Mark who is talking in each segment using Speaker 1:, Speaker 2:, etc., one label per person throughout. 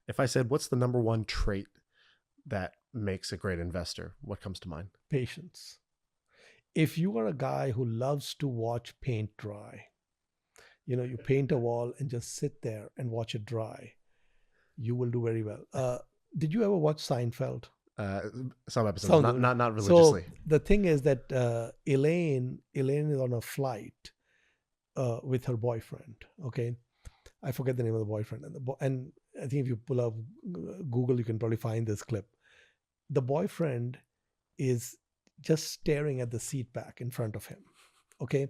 Speaker 1: If I said, what's the number one trait that makes a great investor, what comes to mind?
Speaker 2: Patience. If you are a guy who loves to watch paint dry, you paint a wall and just sit there and watch it dry, you will do very well. Did you ever watch Seinfeld?
Speaker 1: Uh, some episodes,
Speaker 2: Some of
Speaker 1: not
Speaker 2: So
Speaker 1: religiously.
Speaker 2: the thing is that Elaine is on a flight with her boyfriend. Okay, I forget the name of the boyfriend, and I think if you pull up Google, you can probably find this clip. The boyfriend is just staring at the seat back in front of him. Okay,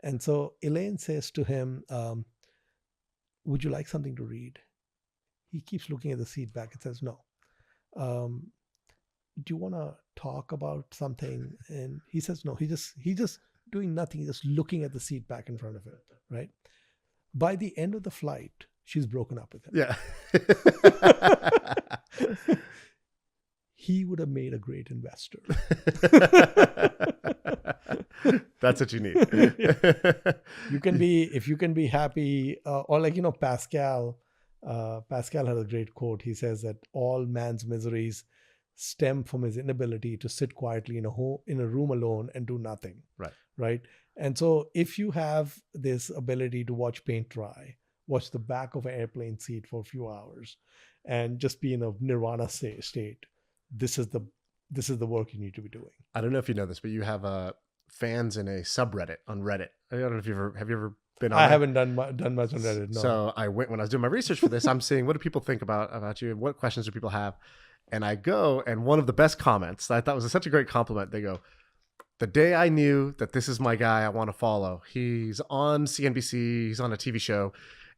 Speaker 2: and so Elaine says to him, "Would you like something to read?" He keeps looking at the seat back and says, "No." Um, do you want to talk about something? And he says no. He just doing nothing. He's just looking at the seat back in front of him, right? By the end of the flight, she's broken up with him.
Speaker 1: Yeah.
Speaker 2: He would have made a great investor.
Speaker 1: That's what you need.
Speaker 2: If you can be happy, or like, Pascal had a great quote. He says that all man's miseries stem from his inability to sit quietly in a room alone and do nothing. Right. And so if you have this ability to watch paint dry, watch the back of an airplane seat for a few hours, and just be in a nirvana state, this is the work you need to be doing.
Speaker 1: I don't know if you know this, but you have fans in a subreddit on Reddit. I don't know if have you ever been on
Speaker 2: I
Speaker 1: there?
Speaker 2: haven't done much on Reddit. No.
Speaker 1: So when I was doing my research for this, I'm seeing what do people think about you? What questions do people have? And I go, and one of the best comments that I thought was such a great compliment. They go, "The day I knew that this is my guy I want to follow, he's on CNBC, he's on a TV show,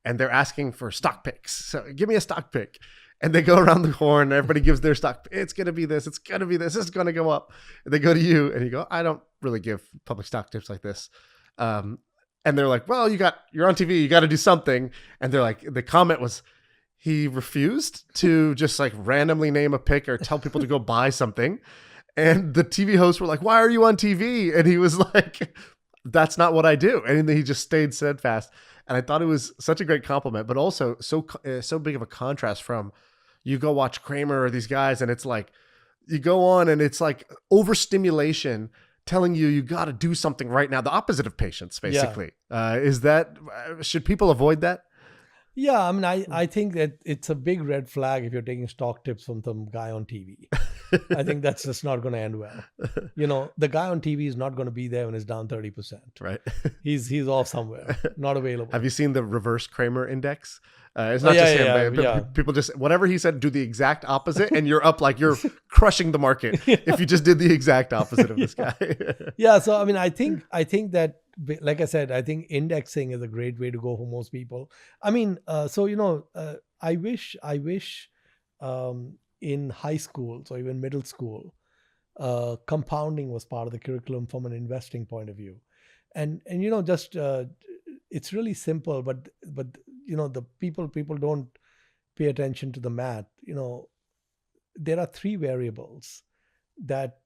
Speaker 1: and they're asking for stock picks. So give me a stock pick." And they go around the horn, and everybody gives their stock. It's going to be this. It's going to be this. This is going to go up. And they go to you, and you go, "I don't really give public stock tips like this." And they're like, "Well, you're on TV. You got to do something." And they're like, the comment was, he refused to just like randomly name a pick or tell people to go buy something. And the TV hosts were like, "Why are you on TV?" And he was like, "That's not what I do." And then he just stayed steadfast. And I thought it was such a great compliment, but also so big of a contrast from you go watch Kramer or these guys, and it's like you go on and it's like overstimulation telling you got to do something right now. The opposite of patience, basically. Yeah. Should people avoid that?
Speaker 2: Yeah, I mean, I think that it's a big red flag if you're taking stock tips from some guy on TV. I think that's just not going to end well. The guy on TV is not going to be there when it's down 30%.
Speaker 1: Right.
Speaker 2: He's off somewhere, not available.
Speaker 1: Have you seen the reverse Kramer index? It's not just him, but people just, whatever he said, do the exact opposite, and you're up like you're crushing the market if you just did the exact opposite of this guy.
Speaker 2: Yeah, so I mean, I think that, like I said, I think indexing is a great way to go for most people. I mean, I wish in high school, so even middle school, compounding was part of the curriculum from an investing point of view. And it's really simple, but the people don't pay attention to the math. There are three variables that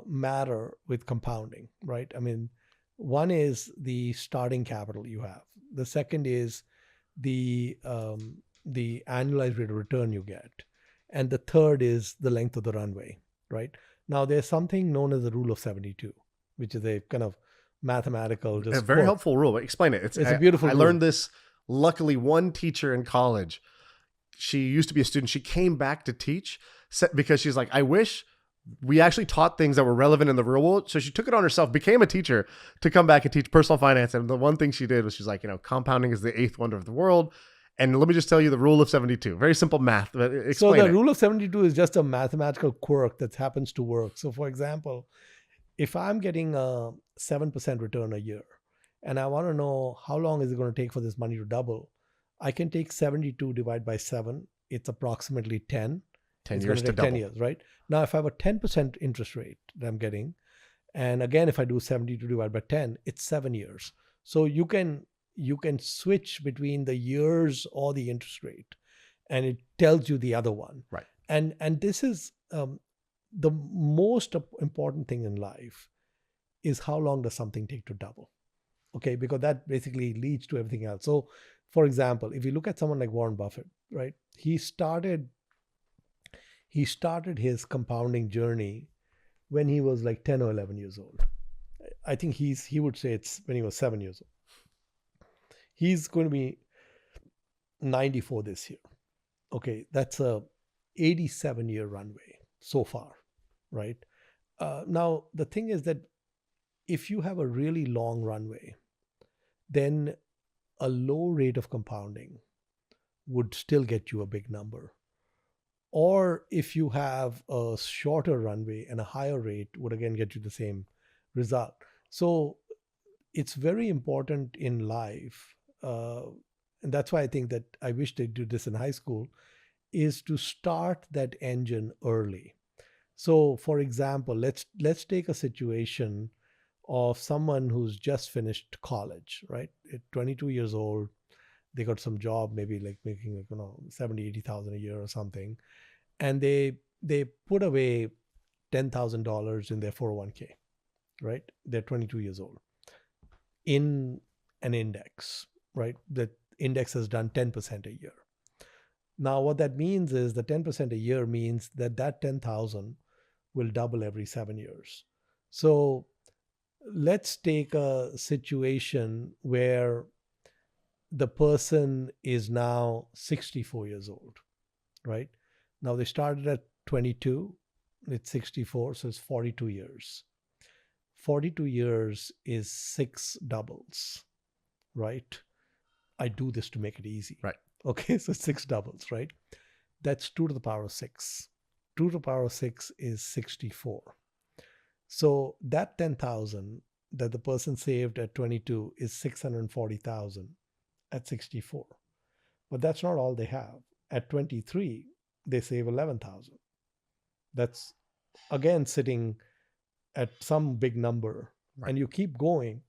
Speaker 2: matter with compounding, right? I mean, one is the starting capital you have. The second is the annualized rate of return you get. And the third is the length of the runway, right? Now, there's something known as the rule of 72, which is a kind of mathematical, just
Speaker 1: a very helpful rule. Explain it.
Speaker 2: It's a beautiful rule.
Speaker 1: I learned this, luckily, one teacher in college. She used to be a student. She came back to teach because she's like, I wish we actually taught things that were relevant in the real world. So she took it on herself, became a teacher to come back and teach personal finance. And the one thing she did was she's like, compounding is the eighth wonder of the world. And let me just tell you the rule of 72. Very simple math.
Speaker 2: So the rule of 72 is just a mathematical quirk that happens to work. So for example, if I'm getting a 7% return a year and I want to know how long is it going to take for this money to double, I can take 72 divided by 7. It's approximately 10.
Speaker 1: 10 years to double.
Speaker 2: 10 years, right? Now, if I have a 10% interest rate that I'm getting, and again, if I do 72 divided by 10, it's 7 years. So you can switch between the years or the interest rate, and it tells you the other one.
Speaker 1: Right.
Speaker 2: And this is the most important thing in life is how long does something take to double? Okay, because that basically leads to everything else. So For example, if you look at someone like Warren Buffett, right? He started his compounding journey when he was like 10 or 11 years old. I think he would say it's when he was 7 years old. He's going to be 94 this year. Okay, that's a 87-year runway so far, right? Now, the thing is that if you have a really long runway, then a low rate of compounding would still get you a big number. Or if you have a shorter runway and a higher rate, would again get you the same result. So it's very important in life, and that's why I think that I wish they did this in high school, is to start that engine early. So, for example, let's take a situation of someone who's just finished college, right? At 22 years old, they got some job, maybe like making like, 70, 80,000 a year or something, and they put away $10,000 in their 401k, right? They're 22 years old in an index, right? The index has done 10% a year. Now, what that means is the 10% a year means that 10,000 will double every 7 years. So let's take a situation where the person is now 64 years old, right? Now they started at 22, it's 64, so it's 42 years. 42 years is 6 doubles, right? I do this to make it easy.
Speaker 1: Right.
Speaker 2: Okay, so 6 doubles, right? That's 2 to the power of 6. 2 to the power of 6 is 64. So that 10,000 that the person saved at 22 is 640,000 at 64. But that's not all they have. At 23, they save 11,000. That's again sitting at some big number. Right. And you keep going.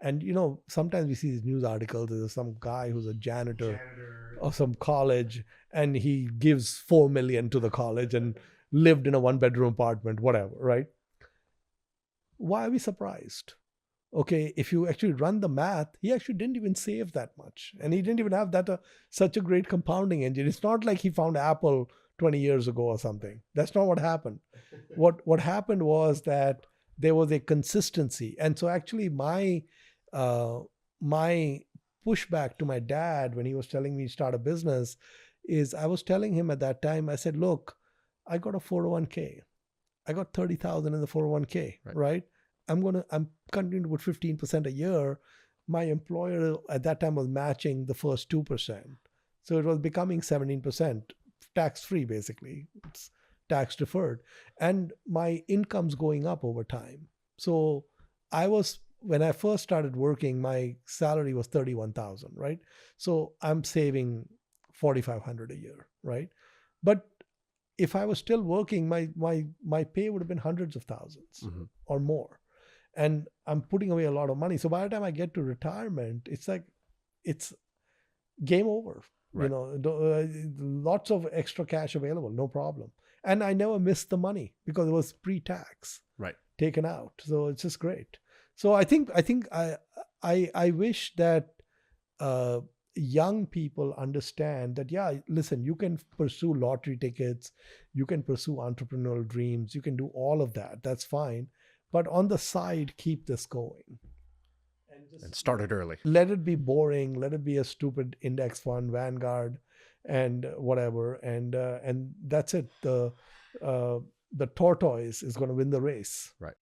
Speaker 2: And sometimes we see these news articles. There's some guy who's a janitor of some college, and he gives $4 million to the college and lived in a 1-bedroom apartment, whatever, right? Why are we surprised? Okay, if you actually run the math, he actually didn't even save that much, and he didn't even have that such a great compounding engine. It's not like he found Apple 20 years ago or something. That's not what happened. What happened was that there was a consistency, and so actually my pushback to my dad when he was telling me to start a business is I was telling him at that time, I said, look, I got a 401k. I got 30,000 in the 401k, right? I'm continuing to put 15% a year. My employer at that time was matching the first 2%. So it was becoming 17%, tax-free basically. It's tax deferred. And my income's going up over time. So when I first started working, my salary was 31,000, right? So I'm saving 4,500 a year, right? But if I was still working, my pay would have been hundreds of thousands or more. And I'm putting away a lot of money. So by the time I get to retirement, it's like, it's game over. Right. Lots of extra cash available, no problem. And I never missed the money because it was pre-tax, right, taken out. So it's just great. So I think I wish that young people understand that, yeah, listen, you can pursue lottery tickets, you can pursue entrepreneurial dreams, you can do all of that. That's fine. But on the side, keep this going. And
Speaker 1: start it early.
Speaker 2: Let it be boring. Let it be a stupid index fund, Vanguard, and whatever. And that's it. The tortoise is going to win the race.
Speaker 1: Right.